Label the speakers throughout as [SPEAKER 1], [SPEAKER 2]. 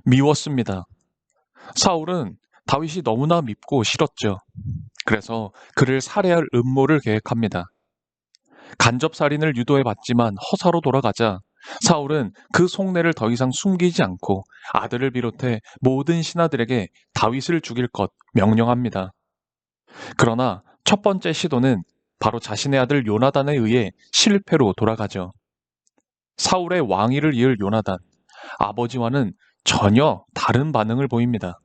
[SPEAKER 1] 미웠습니다. 사울은 다윗이 너무나 밉고 싫었죠. 그래서 그를 살해할 음모를 계획합니다. 간접살인을 유도해봤지만 허사로 돌아가자 사울은 그 속내를 더 이상 숨기지 않고 아들을 비롯해 모든 신하들에게 다윗을 죽일 것 명령합니다. 그러나 첫 번째 시도는 바로 자신의 아들 요나단에 의해 실패로 돌아가죠. 사울의 왕위를 이을 요나단, 아버지와는 전혀 다른 반응을 보입니다.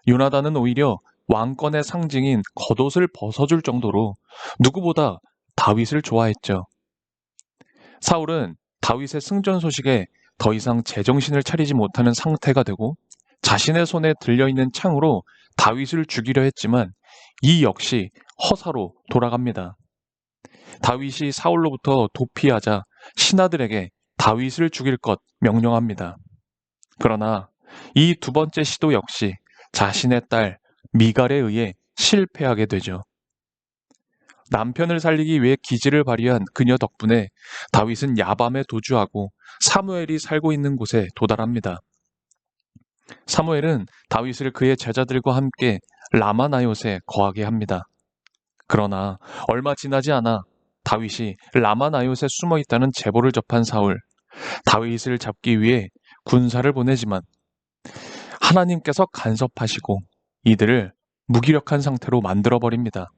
[SPEAKER 1] 요나단은 오히려 왕권의 상징인 겉옷을 벗어줄 정도로 누구보다 다윗을 좋아했죠. 사울은 다윗의 승전 소식에 더 이상 제정신을 차리지 못하는 상태가 되고 자신의 손에 들려있는 창으로 다윗을 죽이려 했지만 이 역시 허사로 돌아갑니다. 다윗이 사울로부터 도피하자 신하들에게 다윗을 죽일 것 명령합니다. 그러나 이 두 번째 시도 역시 자신의 딸 미갈에 의해 실패하게 되죠. 남편을 살리기 위해 기지를 발휘한 그녀 덕분에 다윗은 야밤에 도주하고 사무엘이 살고 있는 곳에 도달합니다. 사무엘은 다윗을 그의 제자들과 함께 라마나요에 거하게 합니다. 그러나 얼마 지나지 않아 다윗이 라마나요에 숨어 있다는 제보를 접한 사울, 다윗을 잡기 위해 군사를 보내지만 하나님께서 간섭하시고 이들을 무기력한 상태로 만들어버립니다.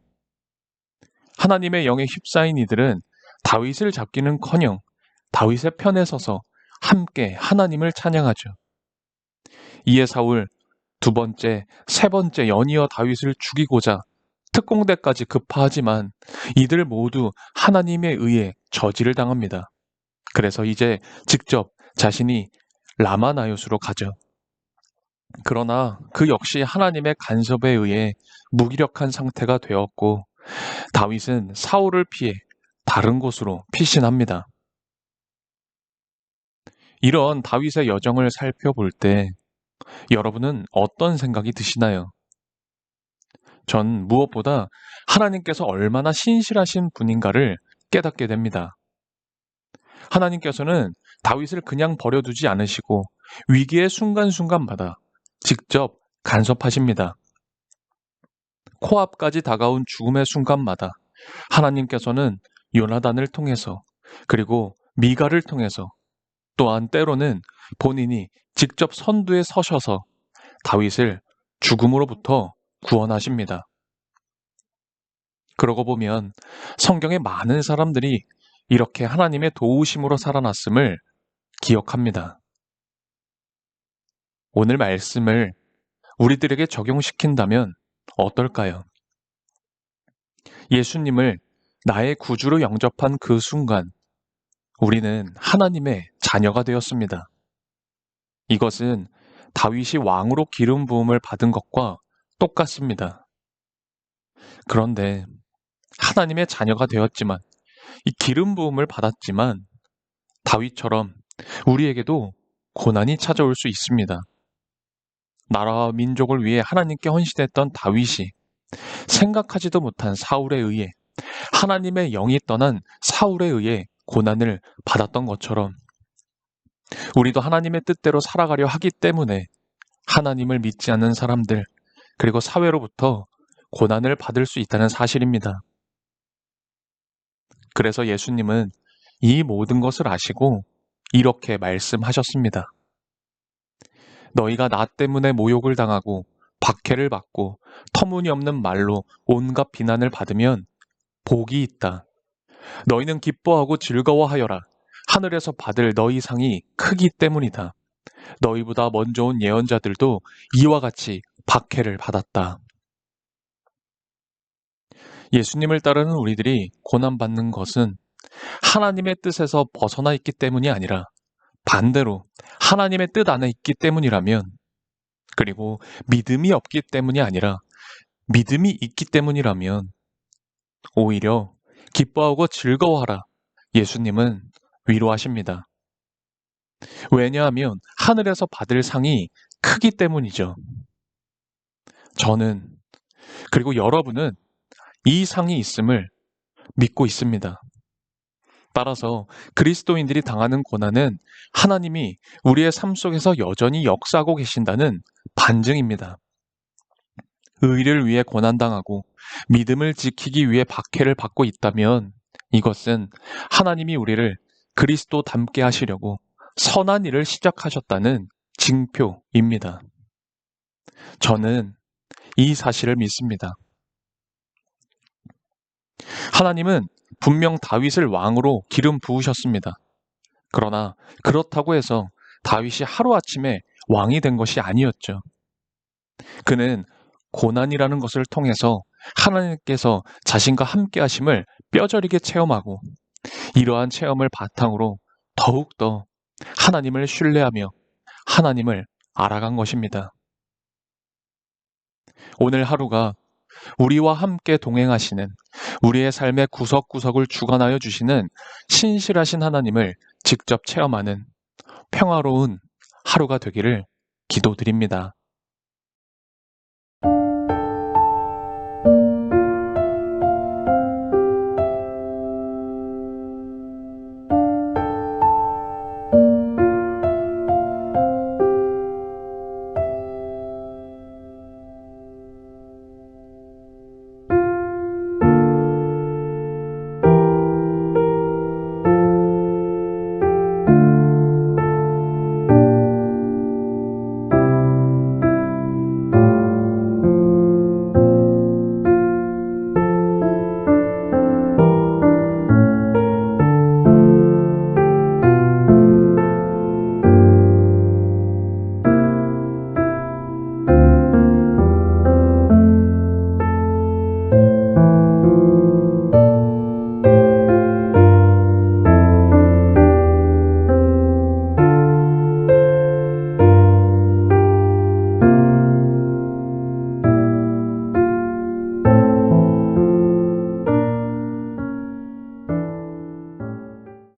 [SPEAKER 1] 하나님의 영에 휩싸인 이들은 다윗을 잡기는커녕 다윗의 편에 서서 함께 하나님을 찬양하죠. 이에 사울 두 번째, 세 번째 연이어 다윗을 죽이고자 특공대까지 급파하지만 이들 모두 하나님에 의해 저지를 당합니다. 그래서 이제 직접 자신이 라마나요스로 가죠. 그러나 그 역시 하나님의 간섭에 의해 무기력한 상태가 되었고 다윗은 사울을 피해 다른 곳으로 피신합니다. 이런 다윗의 여정을 살펴볼 때 여러분은 어떤 생각이 드시나요? 전 무엇보다 하나님께서 얼마나 신실하신 분인가를 깨닫게 됩니다. 하나님께서는 다윗을 그냥 버려두지 않으시고 위기의 순간순간마다 직접 간섭하십니다. 코앞까지 다가온 죽음의 순간마다 하나님께서는 요나단을 통해서 그리고 미가를 통해서 또한 때로는 본인이 직접 선두에 서셔서 다윗을 죽음으로부터 구원하십니다. 그러고 보면 성경의 많은 사람들이 이렇게 하나님의 도우심으로 살아났음을 기억합니다. 오늘 말씀을 우리들에게 적용시킨다면 어떨까요? 예수님을 나의 구주로 영접한 그 순간 우리는 하나님의 자녀가 되었습니다. 이것은 다윗이 왕으로 기름 부음을 받은 것과 똑같습니다. 그런데 하나님의 자녀가 되었지만 이 기름 부음을 받았지만 다윗처럼 우리에게도 고난이 찾아올 수 있습니다. 나라와 민족을 위해 하나님께 헌신했던 다윗이 생각하지도 못한 사울에 의해 하나님의 영이 떠난 사울에 의해 고난을 받았던 것처럼 우리도 하나님의 뜻대로 살아가려 하기 때문에 하나님을 믿지 않는 사람들 그리고 사회로부터 고난을 받을 수 있다는 사실입니다. 그래서 예수님은 이 모든 것을 아시고 이렇게 말씀하셨습니다. 너희가 나 때문에 모욕을 당하고 박해를 받고 터무니없는 말로 온갖 비난을 받으면 복이 있다. 너희는 기뻐하고 즐거워하여라. 하늘에서 받을 너희 상이 크기 때문이다. 너희보다 먼저 온 예언자들도 이와 같이 박해를 받았다. 예수님을 따르는 우리들이 고난받는 것은 하나님의 뜻에서 벗어나 있기 때문이 아니라 반대로 하나님의 뜻 안에 있기 때문이라면 그리고 믿음이 없기 때문이 아니라 믿음이 있기 때문이라면 오히려 기뻐하고 즐거워하라. 예수님은 위로하십니다. 왜냐하면 하늘에서 받을 상이 크기 때문이죠. 저는 그리고 여러분은 이 상이 있음을 믿고 있습니다. 따라서 그리스도인들이 당하는 고난은 하나님이 우리의 삶 속에서 여전히 역사하고 계신다는 반증입니다. 의를 위해 고난당하고 믿음을 지키기 위해 박해를 받고 있다면 이것은 하나님이 우리를 그리스도 닮게 하시려고 선한 일을 시작하셨다는 징표입니다. 저는 이 사실을 믿습니다. 하나님은 분명 다윗을 왕으로 기름 부으셨습니다. 그러나 그렇다고 해서 다윗이 하루아침에 왕이 된 것이 아니었죠. 그는 고난이라는 것을 통해서 하나님께서 자신과 함께 하심을 뼈저리게 체험하고 이러한 체험을 바탕으로 더욱더 하나님을 신뢰하며 하나님을 알아간 것입니다. 오늘 하루가 우리와 함께 동행하시는 우리의 삶의 구석구석을 주관하여 주시는 신실하신 하나님을 직접 체험하는 평화로운 하루가 되기를 기도드립니다.